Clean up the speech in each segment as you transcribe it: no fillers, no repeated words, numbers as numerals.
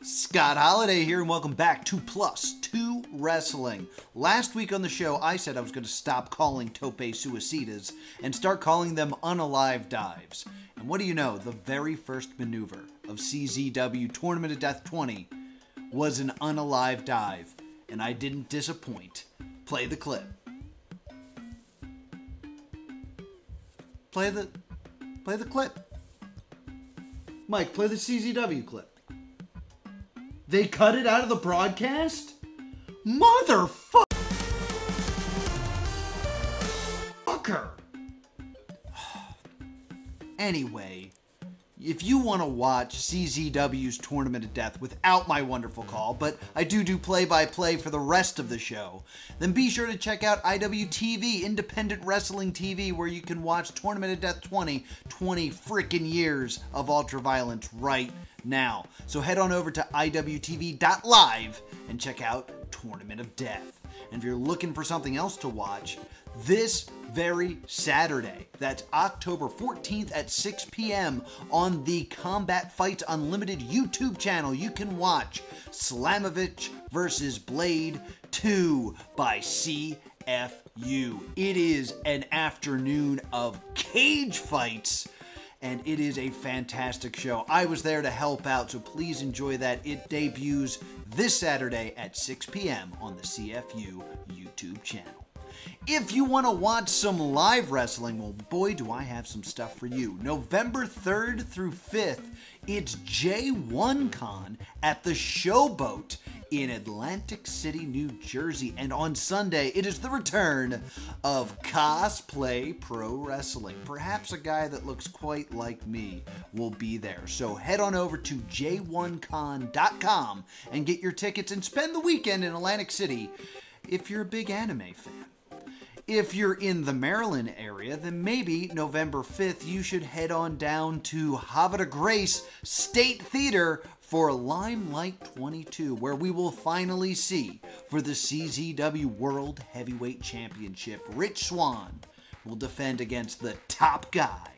Scott Holiday here, and welcome back to Plus 2 Wrestling. Last week on the show, I said I was going to stop calling tope suicidas and start calling them unalive dives. And what do you know? The very first maneuver of CZW Tournament of Death 20 was an unalive dive, and I didn't disappoint. Play the clip. Play the clip. Mike, play the CZW clip. They cut it out of the broadcast? Motherfucker! Anyway, if you want to watch CZW's Tournament of Death without my wonderful call, but I do play-by-play for the rest of the show, then be sure to check out IWTV, Independent Wrestling TV, where you can watch Tournament of Death 20 frickin' years of ultraviolence right now. So head on over to IWTV.live and check out Tournament of Death. And if you're looking for something else to watch, this very Saturday, that's October 14th at 6 p.m. on the Combat Fights Unlimited YouTube channel, you can watch Slamovich vs. Blade 2 by CFU. It is an afternoon of cage fights, and it is a fantastic show. I was there to help out, so please enjoy that. It debuts this Saturday at 6 p.m. on the CFU YouTube channel. If you want to watch some live wrestling, well, boy, do I have some stuff for you. November 3rd through 5th, it's J1 Con at the Showboat in Atlantic City, New Jersey. And on Sunday, it is the return of Cosplay Pro Wrestling. Perhaps a guy that looks quite like me will be there. So head on over to j1con.com and get your tickets and spend the weekend in Atlantic City if you're a big anime fan. If you're in the Maryland area, then maybe November 5th you should head on down to Havre de Grace State Theater for Limelight 22, where we will finally see, for the CZW World Heavyweight Championship, Rich Swann will defend against the top guy,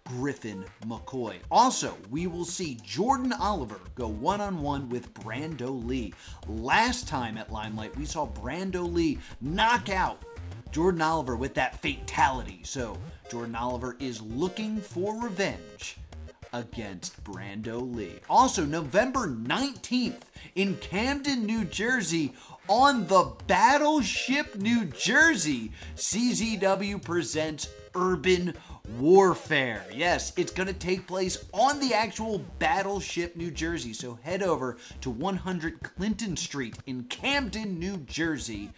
Griffin McCoy. Also, we will see Jordan Oliver go one-on-one with Brando Lee. Last time at Limelight, we saw Brando Lee knock out Jordan Oliver with that fatality. So, Jordan Oliver is looking for revenge against Brando Lee. Also, November 19th in Camden, New Jersey, on the Battleship, New Jersey, CZW presents Urban Warfare. Yes, it's going to take place on the actual Battleship, New Jersey. So head over to 100 Clinton Street in Camden, New Jersey.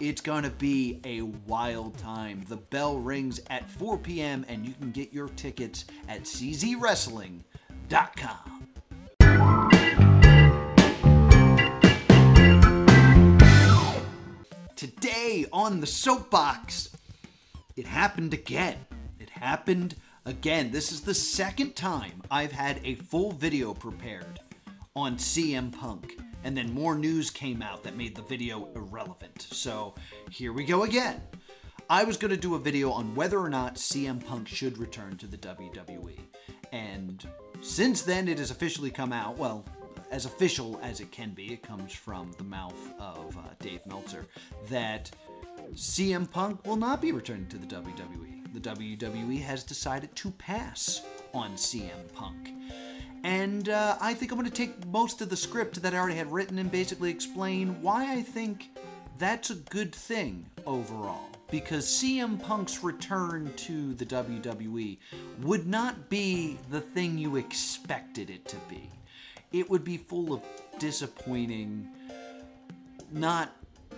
It's going to be a wild time. The bell rings at 4 p.m. and you can get your tickets at czwrestling.com. Today on the Soapbox, it happened again. It happened again. This is the second time I've had a full video prepared on CM Punk. And then more news came out that made the video irrelevant. So here we go again. I was going to do a video on whether or not CM Punk should return to the WWE. And since then, it has officially come out, well, as official as it can be, it comes from the mouth of Dave Meltzer, that CM Punk will not be returning to the WWE. The WWE has decided to pass on CM Punk. And I think I'm going to take most of the script that I already had written and basically explain why I think that's a good thing overall. Because CM Punk's return to the WWE would not be the thing you expected it to be. It would be full of disappointing, not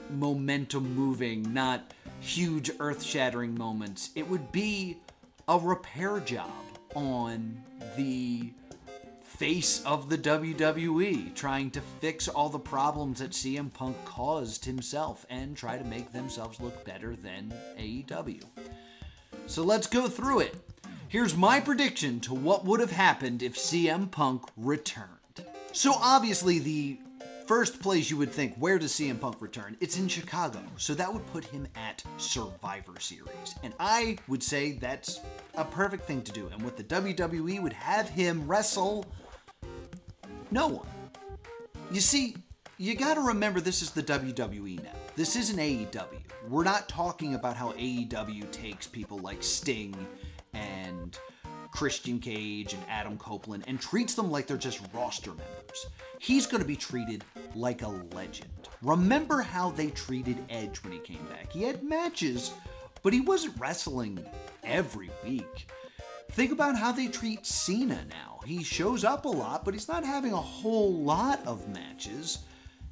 momentum-moving, not huge earth-shattering moments. It would be a repair job on the face of the WWE, trying to fix all the problems that CM Punk caused himself and try to make themselves look better than AEW. So let's go through it. Here's my prediction to what would have happened if CM Punk returned. So obviously the first place you would think, where does CM Punk return? It's in Chicago. So that would put him at Survivor Series. And I would say that's a perfect thing to do. And what the WWE would have him wrestle no one. You see, you gotta remember this is the WWE now. This isn't AEW. We're not talking about how AEW takes people like Sting and Christian Cage and Adam Copeland and treats them like they're just roster members. He's gonna be treated like a legend. Remember how they treated Edge when he came back. He had matches, but he wasn't wrestling every week. Think about how they treat Cena now. He shows up a lot, but he's not having a whole lot of matches.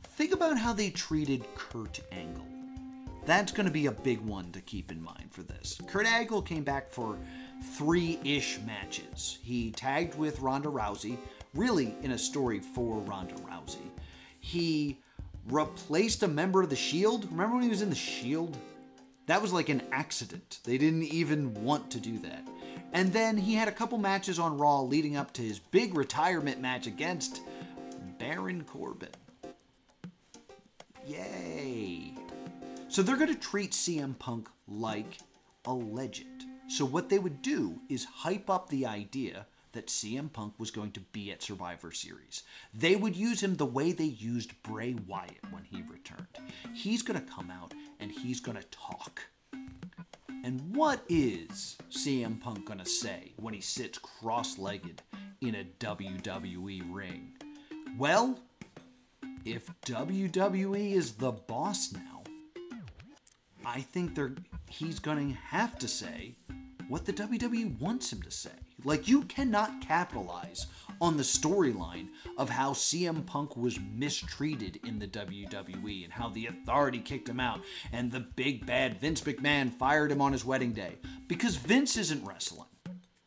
Think about how they treated Kurt Angle. That's going to be a big one to keep in mind for this. Kurt Angle came back for 3-ish matches. He tagged with Ronda Rousey, really in a story for Ronda Rousey. He replaced a member of the Shield. Remember when he was in the Shield? That was like an accident. They didn't even want to do that. And then he had a couple matches on Raw leading up to his big retirement match against Baron Corbin. Yay. So they're going to treat CM Punk like a legend. So what they would do is hype up the idea that CM Punk was going to be at Survivor Series. They would use him the way they used Bray Wyatt when he returned. He's going to come out and he's going to talk. And what is CM Punk going to say when he sits cross-legged in a WWE ring? Well, if WWE is the boss now, I think he's going to have to say what the WWE wants him to say. Like, you cannot capitalize on the storyline of how CM Punk was mistreated in the WWE and how the Authority kicked him out and the big bad Vince McMahon fired him on his wedding day. Because Vince isn't wrestling.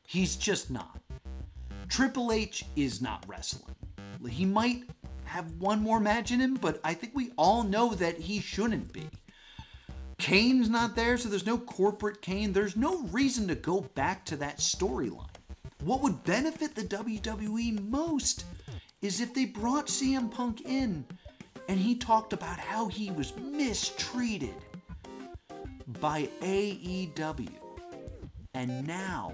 He's just not. Triple H is not wrestling. He might have one more match in him, but I think we all know that he shouldn't be. Kane's not there, so there's no corporate Kane. There's no reason to go back to that storyline. What would benefit the WWE most is if they brought CM Punk in and he talked about how he was mistreated by AEW. And now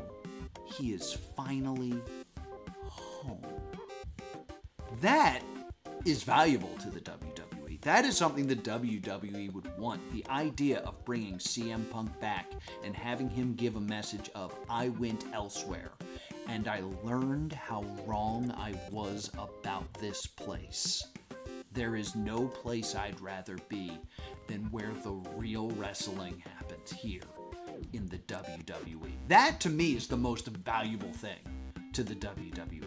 he is finally home. That is valuable to the WWE. That is something the WWE would want. The idea of bringing CM Punk back and having him give a message of, I went elsewhere and I learned how wrong I was about this place. There is no place I'd rather be than where the real wrestling happens, here in the WWE. That to me is the most valuable thing to the WWE.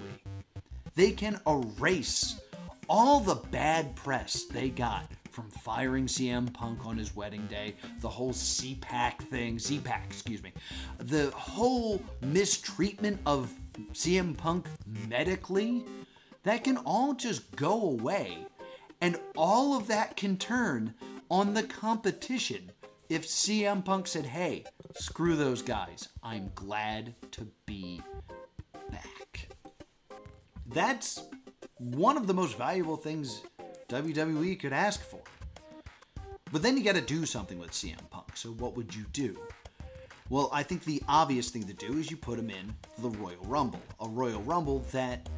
They can erase all the bad press they got from firing CM Punk on his wedding day, the whole Z-Pack, the whole mistreatment of CM Punk medically, that can all just go away. And all of that can turn on the competition if CM Punk said, hey, screw those guys. I'm glad to be back. That's one of the most valuable things WWE could ask for. But then you got to do something with CM Punk. So what would you do? Well, I think the obvious thing to do is you put him in the Royal Rumble. A Royal Rumble that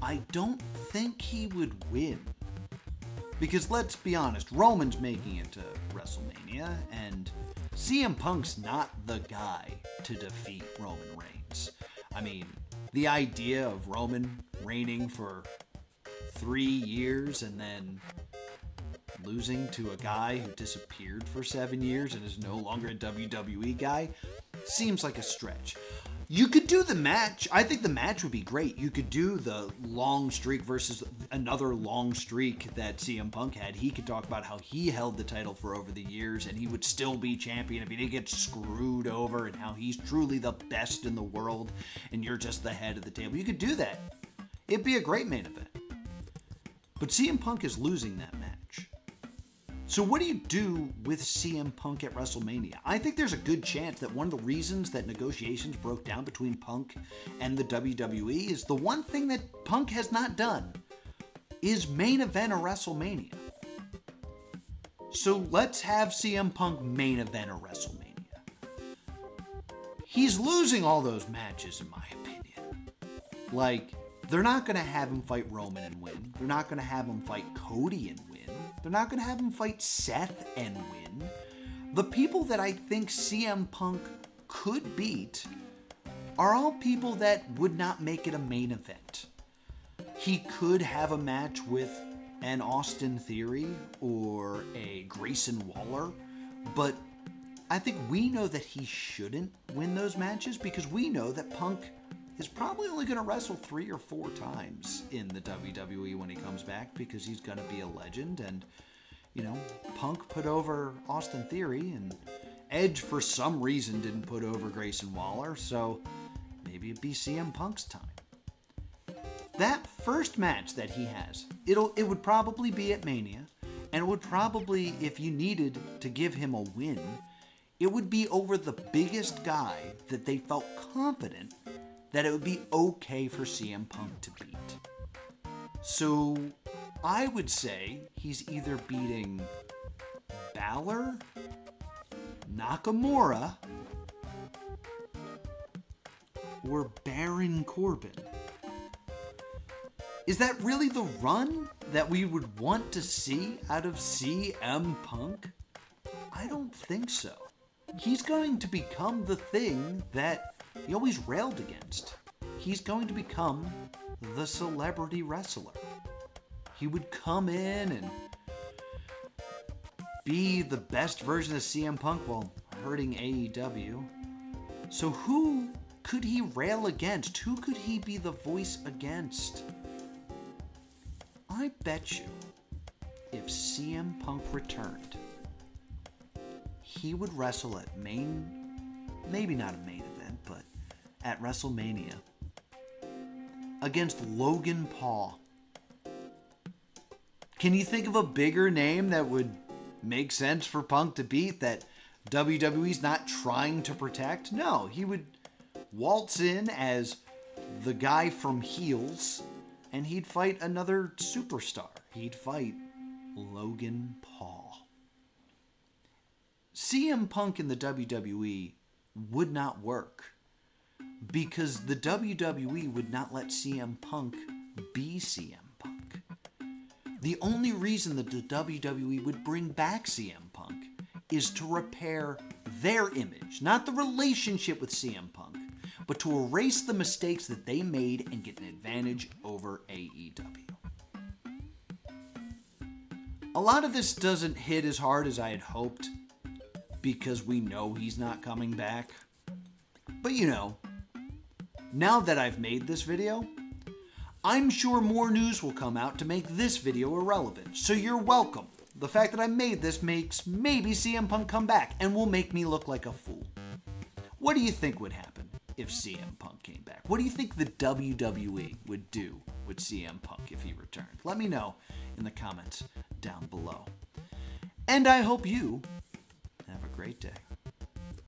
I don't think he would win. Because let's be honest, Roman's making it to WrestleMania, and CM Punk's not the guy to defeat Roman Reigns. I mean, the idea of Roman reigning for 3 years and then losing to a guy who disappeared for 7 years and is no longer a WWE guy seems like a stretch. You could do the match. I think the match would be great. You could do the long streak versus another long streak that CM Punk had. He could talk about how he held the title for over the years and he would still be champion if he didn't get screwed over, and how he's truly the best in the world and you're just the head of the table. You could do that. It'd be a great main event. But CM Punk is losing that match. So what do you do with CM Punk at WrestleMania? I think there's a good chance that one of the reasons that negotiations broke down between Punk and the WWE is the one thing that Punk has not done is main event a WrestleMania. So let's have CM Punk main event a WrestleMania. He's losing all those matches in my opinion. Like, They're not going to have him fight Roman and win. They're not going to have him fight Cody and win. They're not going to have him fight Seth and win. The people that I think CM Punk could beat are all people that would not make it a main event. He could have a match with an Austin Theory or a Grayson Waller, but I think we know that he shouldn't win those matches because we know that Punk is probably only going to wrestle 3 or 4 times in the WWE when he comes back because he's going to be a legend. And, you know, Punk put over Austin Theory, and Edge for some reason didn't put over Grayson Waller, so maybe it'd be CM Punk's time. That first match that he has, it would probably be at Mania, and it would probably, if you needed to give him a win, it would be over the biggest guy that they felt confident that it would be okay for CM Punk to beat. So I would say he's either beating Balor, Nakamura, or Baron Corbin. Is that really the run that we would want to see out of CM Punk? I don't think so. He's going to become the thing that he always railed against. He's going to become the celebrity wrestler. He would come in and be the best version of CM Punk while hurting AEW. So who could he rail against? Who could he be the voice against? I bet you if CM Punk returned, he would wrestle at maybe not a main event, but at WrestleMania against Logan Paul. Can you think of a bigger name that would make sense for Punk to beat that WWE's not trying to protect? No, he would waltz in as the guy from Heels, and he'd fight another superstar. He'd fight Logan Paul. CM Punk in the WWE would not work because the WWE would not let CM Punk be CM Punk. The only reason that the WWE would bring back CM Punk is to repair their image, not the relationship with CM Punk, but to erase the mistakes that they made and get an advantage over AEW. A lot of this doesn't hit as hard as I had hoped because we know he's not coming back. But you know, now that I've made this video, I'm sure more news will come out to make this video irrelevant, so you're welcome. The fact that I made this makes maybe CM Punk come back and will make me look like a fool. What do you think would happen if CM Punk came back? What do you think the WWE would do with CM Punk if he returned? Let me know in the comments down below. And I hope you have a great day.